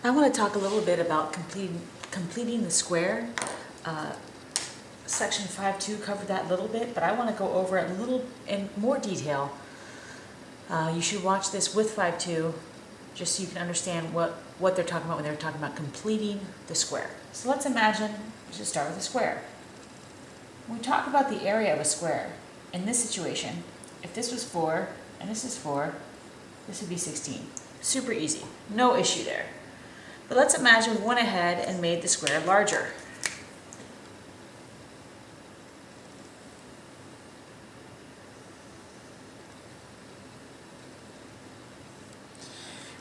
I want to talk a little bit about completing the square. Section 5.2 covered that a little bit, but I want to go over it a little in more detail. You should watch this with 5.2 just so you can understand what they're talking about when they're talking about completing the square. So let's imagine, let's just start with a square. When we talk about the area of a square, in this situation, if this was 4 and this is 4, this would be 16. Super easy, no issue there. But let's imagine we went ahead and made the square larger.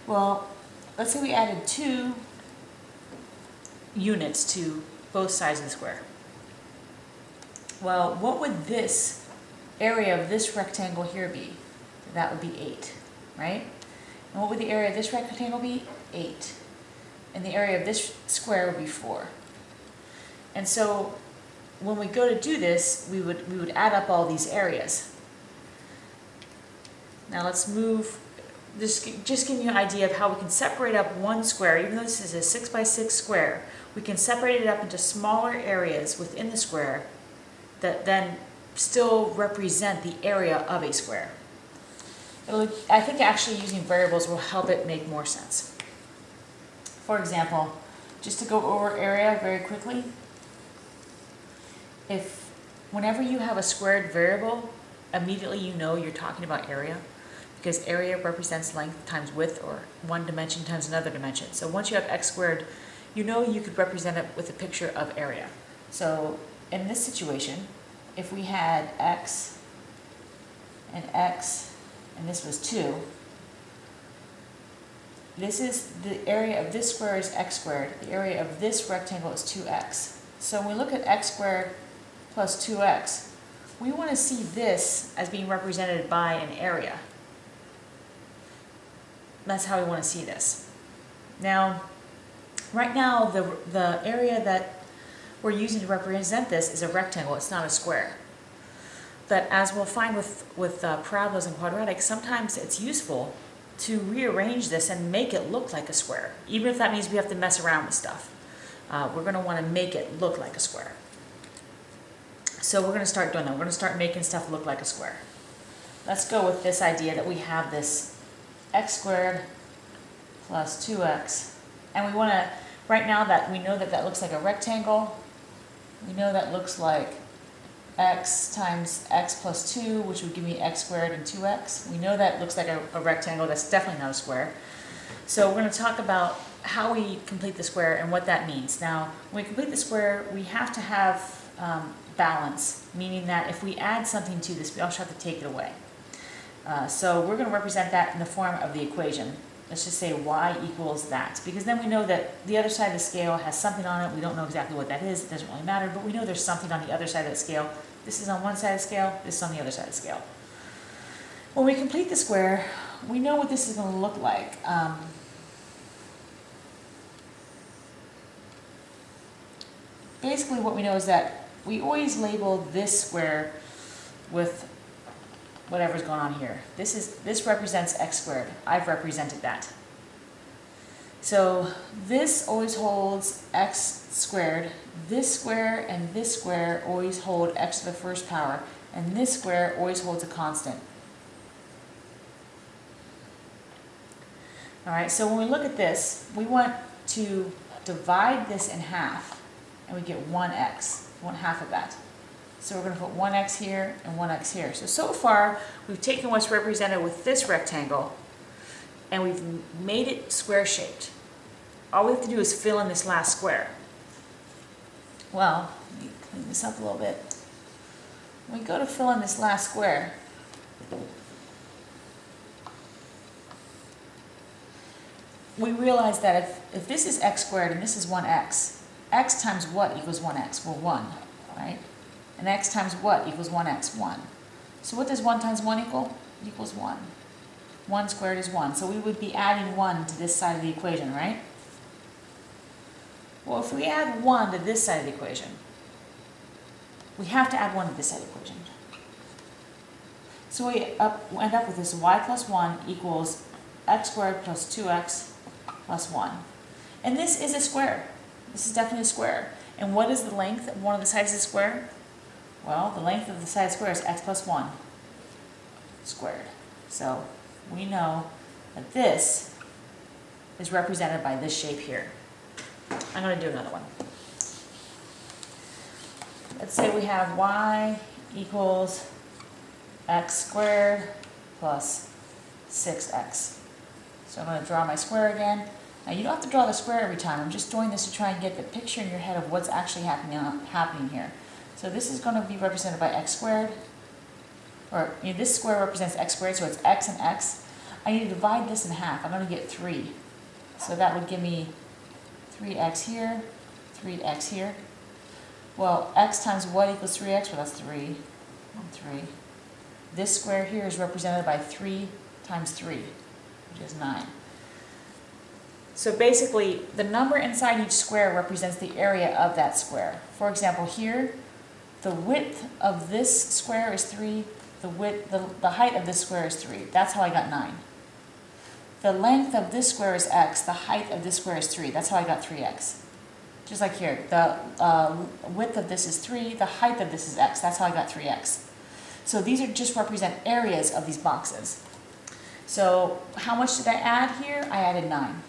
Well, let's say we added 2 units to both sides of the square. Well, what would this area of this rectangle here be? That would be 8, right? And what would the area of this rectangle be? 8. And the area of this square would be 4. And so when we go to do this, we would add up all these areas. Now let's move, just give you an idea of how we can separate up one square. Even though this is a 6 by 6 square, we can separate it up into smaller areas within the square that then still represent the area of a square. I think actually using variables will help it make more sense. For example, just to go over area very quickly, whenever you have a squared variable, immediately you know you're talking about area, because area represents length times width, or one dimension times another dimension. So once you have x squared, you know you could represent it with a picture of area. So in this situation, if we had x, and this was 2, this is the area of this square is x squared. The area of this rectangle is 2x. So when we look at x squared plus 2x, we want to see this as being represented by an area. That's how we want to see this. Now, right now, the area that we're using to represent this is a rectangle. It's not a square. But as we'll find with parabolas and quadratics, sometimes it's useful to rearrange this and make it look like a square, even if that means we have to mess around with stuff. We're going to want to make it look like a square. So we're going to start doing that. We're going to start making stuff look like a square. Let's go with this idea that we have this x squared plus 2x. And we want to, right now that we know that that looks like a rectangle, we know that looks like x times x plus 2, which would give me x squared and 2x. We know that looks like a rectangle. That's definitely not a square. So we're going to talk about how we complete the square and what that means. Now, when we complete the square, we have to have balance, meaning that if we add something to this, we also have to take it away. So we're going to represent that in the form of the equation. Let's just say y equals that, because then we know that the other side of the scale has something on it. We don't know exactly what that is. It doesn't really matter, but we know there's something on the other side of the scale. This is on one side of the scale. This is on the other side of the scale. When we complete the square, we know what this is going to look like. Basically, what we know is that we always label this square with whatever's going on here. This represents x squared. I've represented that. So this always holds x squared. This square and this square always hold x to the first power, and this square always holds a constant. All right, so when we look at this, we want to divide this in half, and we get 1x, 1/2 of that. So we're going to put 1x here and 1x here. So far, we've taken what's represented with this rectangle, and we've made it square-shaped. All we have to do is fill in this last square. Well, let me clean this up a little bit. When we go to fill in this last square, we realize that if this is x squared and this is 1x, x times what equals 1x? Well, 1, right? And x times what equals 1x? 1. So what does 1 times 1 equal? It equals 1. 1 squared is 1. So we would be adding 1 to this side of the equation, right? Well, if we add 1 to this side of the equation, we have to add 1 to this side of the equation. So we end up with this y plus 1 equals x squared plus 2x plus 1. And this is a square. This is definitely a square. And what is the length of one of the sides of the square? Well, the length of the side of the square is x plus 1 squared. So we know that this is represented by this shape here. I'm going to do another one. Let's say we have y equals x squared plus 6x. So I'm going to draw my square again. Now you don't have to draw the square every time. I'm just doing this to try and get the picture in your head of what's actually happening here. So this is going to be represented by x squared, or this square represents x squared, so it's x and x. I need to divide this in half. I'm going to get 3. So that would give me 3x here, 3x here. Well, x times what equals 3x? Well, that's 3 and 3. This square here is represented by 3 times 3, which is 9. So basically, the number inside each square represents the area of that square. For example, here, the width of this square is 3, the height of this square is 3. That's how I got 9. The length of this square is x, the height of this square is 3. That's how I got 3x. Just like here, the width of this is 3, the height of this is x. That's how I got 3x. So these are just represent areas of these boxes. So how much did I add here? I added 9.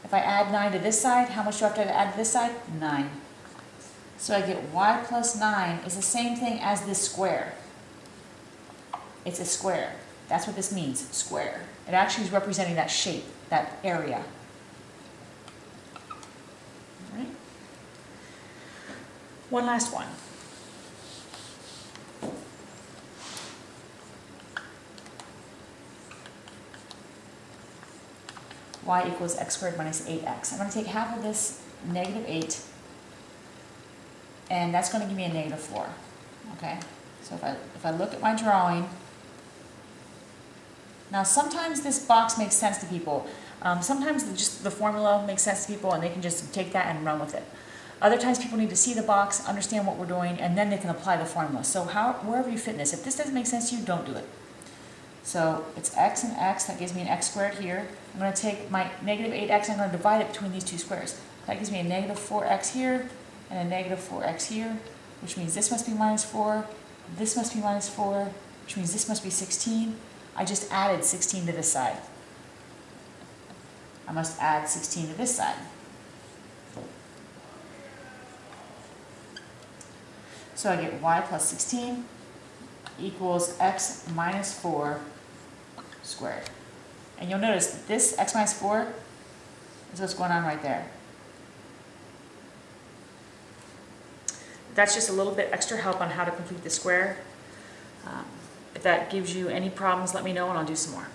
If I add 9 to this side, how much do I have to add to this side? 9. So I get y plus 9 is the same thing as this square. It's a square. That's what this means, square. It actually is representing that shape, that area. All right. One last one. Y equals x squared minus 8x. I'm going to take half of this, negative 8, and that's going to give me a negative 4. Okay? So if I look at my drawing, now sometimes this box makes sense to people. Sometimes just the formula makes sense to people and they can just take that and run with it. Other times people need to see the box, understand what we're doing, and then they can apply the formula. So wherever you fit in this, if this doesn't make sense to you, don't do it. So it's x and x, that gives me an x squared here. I'm going to take my negative 8x, I'm going to divide it between these two squares. That gives me a negative 4x here and a negative 4x here, which means this must be minus 4, this must be minus 4, which means this must be 16. I just added 16 to this side. I must add 16 to this side. So I get y plus 16 equals x minus 4 squared. And you'll notice that this x minus 4 is what's going on right there. That's just a little bit extra help on how to complete the square. If that gives you any problems, let me know and I'll do some more.